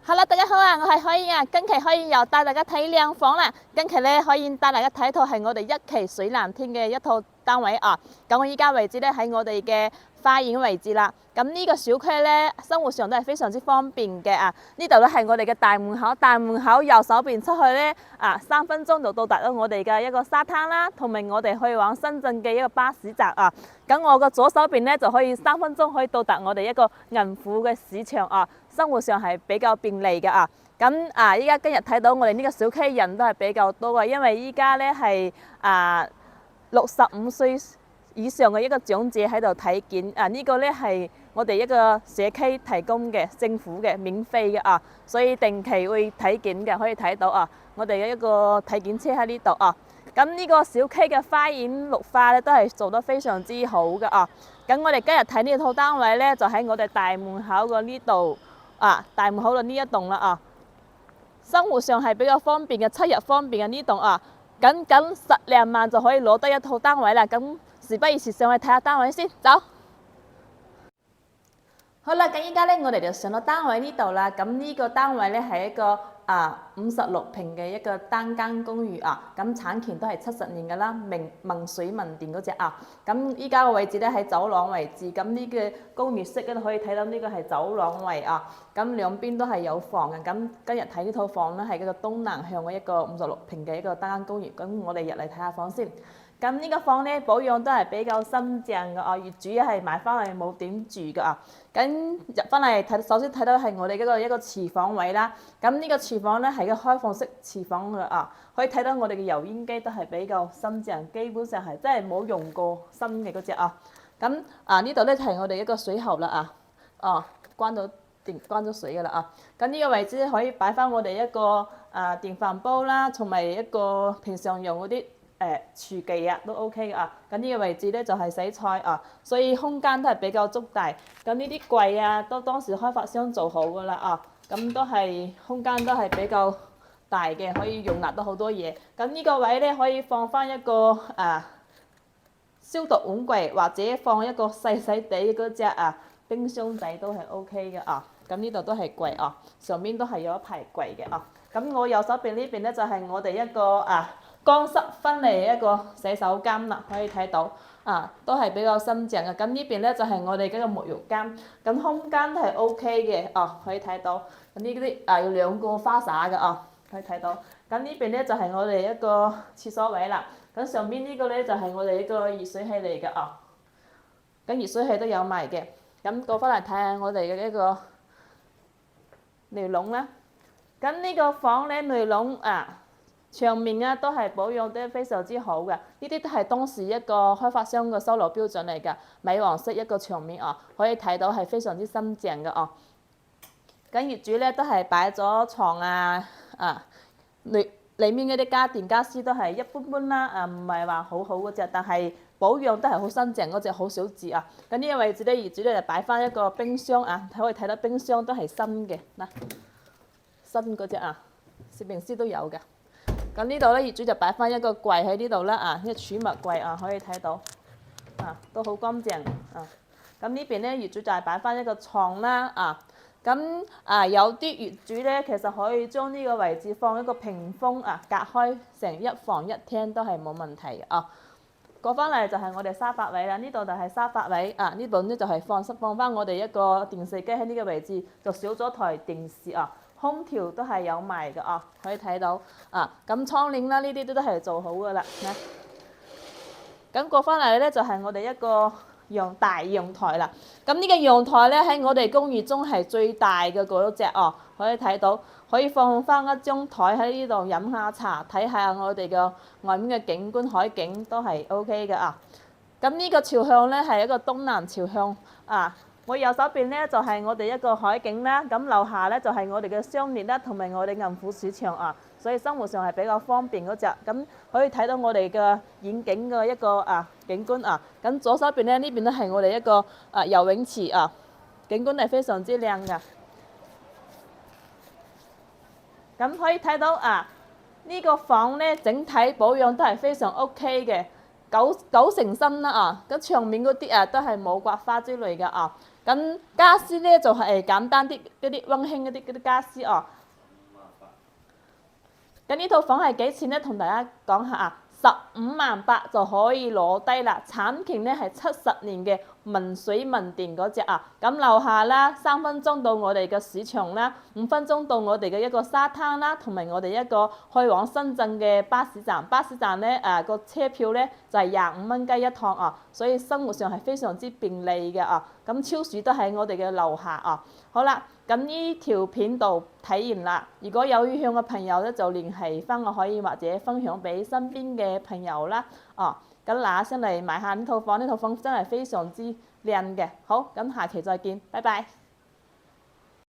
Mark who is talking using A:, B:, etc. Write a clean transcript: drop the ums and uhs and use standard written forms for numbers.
A: Hello，大家好啊！我係可以啊，今期可以又帶大家睇靚房啦。今期咧可以帶大家睇一套係我哋一期水藍天嘅一套單位啊。咁我依家位置咧喺我哋嘅花園位置啦。咁呢個小區咧生活上都係非常之方便嘅啊。呢度咧係我哋嘅大門口，大門口右手邊出去咧3分鐘就到達到我哋嘅一個沙灘啦，同埋我哋去往深圳嘅一個巴士站啊。咁我個左手邊咧就可以3分鐘可以到達我哋一個銀湖嘅市場啊。生活上係比較便利嘅啊。咁依家今日睇到我哋呢個小區人都係比較多嘅，因為依家咧係65歲以上嘅一個長者喺度體檢呢個咧係我哋一個社區提供嘅政府嘅免費嘅啊，所以定期會體檢嘅，可以睇到啊，我哋嘅一個體檢車喺呢度啊。咁呢個小區嘅花園綠化咧都係做得非常之好嘅啊。咁我哋今日睇呢套單位咧就喺我哋大門口嘅呢度。大門口嘅呢一棟啦啊，生活上係比較方便嘅，7日方便嘅呢棟啊，僅僅10零萬就可以攞得一套單位啦。咁事不宜遲，上去睇下單位先，走。好啦，咁依家咧我哋就上到單位呢度啦。咁呢個單位咧係一個56平嘅一個單間公寓啊。咁產權都係70年㗎啦，民水民電嗰隻啊。咁依家個位置咧喺走廊位置，咁呢個公寓式咧可以睇到呢個係走廊位啊。咁兩邊都係有房嘅。咁今日睇呢套房咧係一個東南向嘅一個56平嘅一個單間公寓。咁我哋入嚟睇下房先。咁呢個房咧保養都係比較新淨嘅啊，業主係買翻嚟冇點住嘅啊。咁入翻嚟睇，首先睇到係我哋一個廚房位啦。咁呢個廚房咧係個開放式廚房嘅啊，可以睇到我哋嘅油煙機都係比較新淨，基本上係真係冇用過新嘅嗰隻啊。咁呢度咧係我哋一個水喉啦啊，關咗電關咗水㗎啦啊。咁呢個位置可以擺翻我哋一個電飯煲啦，同埋一個平常用嗰啲廚具都 OK 嘅啊。咁呢個位置咧就係洗菜啊，所以空間都係比較足大。咁呢啲櫃都當時開發商做好㗎啦啊，咁都係空間都係比較大嘅，可以容納到好多嘢。咁呢個位咧可以放翻一個消毒碗櫃，或者放一個細細地嗰隻冰箱仔都係 OK 嘅啊。咁呢度都係櫃啊，上面都係有一排櫃嘅啊。咁我右手邊呢邊咧就係我哋一個乾濕分離一個洗手間啦，可以睇到都係比較新淨嘅。咁呢邊咧就係我哋嗰個沐浴間，咁空間都係 OK 嘅可以睇到。咁呢啲有2個花灑嘅可以睇到。咁呢邊咧就係我哋一個廁所位啦。咁上邊呢個咧就係我哋一個熱水器嚟嘅咁熱水器都有埋嘅。咁過翻嚟睇下我哋嘅一個內籠啦。咁呢個房咧內籠牆面都係保養得非常之好嘅，呢啲都係當時一個開發商嘅收樓標準嚟㗎，米黃色一個牆面可以睇到係非常之新淨嘅咁業主咧都係擺咗床裏面嗰啲家電家私都係一般般啦唔係話好好嗰隻，但係保養都係好新淨嗰隻，好少字咁呢個位置咧業主咧就擺翻一個冰箱可以睇到冰箱都係新嘅新嗰隻攝影師都有嘅。咁呢度咧業主就擺翻一個櫃喺呢度啦一個儲物櫃可以睇到都好乾淨咁呢邊咧業主就係擺翻一個床啦咁有啲業主咧其實可以將呢個位置放一個屏風隔開成一房一廳都係冇問題嘅過翻嚟就係我哋沙發位啦，呢度就係沙發位呢度咧就係放翻我哋一個電視機喺呢個位置，就少咗台電視空調都係有埋嘅可以睇到咁窗簾啦，呢啲都係做好嘅啦。咁過翻嚟咧就係我哋一個大陽台啦。咁呢個陽台咧喺我哋公寓中係最大嘅嗰隻可以睇到，可以放翻一張台喺呢度飲下茶，睇下我哋嘅外面嘅景觀海景都係 OK 嘅咁呢個朝向咧係一個東南朝向我右手邊咧就係我哋一個海景啦，咁樓下咧就係我哋嘅商業啦，同埋我哋銀湖市場所以生活上係比較方便嗰隻。咁可以睇到我哋嘅遠景嘅一個景觀咁左手邊咧呢邊都係我哋一個游泳池景觀係非常之靚嘅。咁可以睇到呢個房咧整體保養都係非常 OK 嘅，九成新啦咁牆面嗰啲都係冇刮花之類嘅咁家私咧就係簡單啲嗰啲溫馨嗰啲家私哦。咁呢套房係幾錢咧？同大家講下啊，15,800就可以攞低啦。產權咧係70年嘅文水文電嗰隻啊。咁樓下啦，3分鐘到我哋嘅市場啦，5分鐘到我哋嘅一個沙灘啦，同埋我哋一個去往深圳嘅巴士站。巴士站咧個車票咧就係25蚊雞一趟啊，所以生活上係非常之便利嘅啊。咁超市都喺我哋嘅樓下啊。好啦。咁呢條片度睇完啦，如果有意向嘅朋友咧，就聯繫翻我，可以或者分享俾身邊嘅朋友啦。哦，咁嗱聲嚟買下呢套房，呢套房真係非常之靚嘅。好，咁下期再見，拜拜。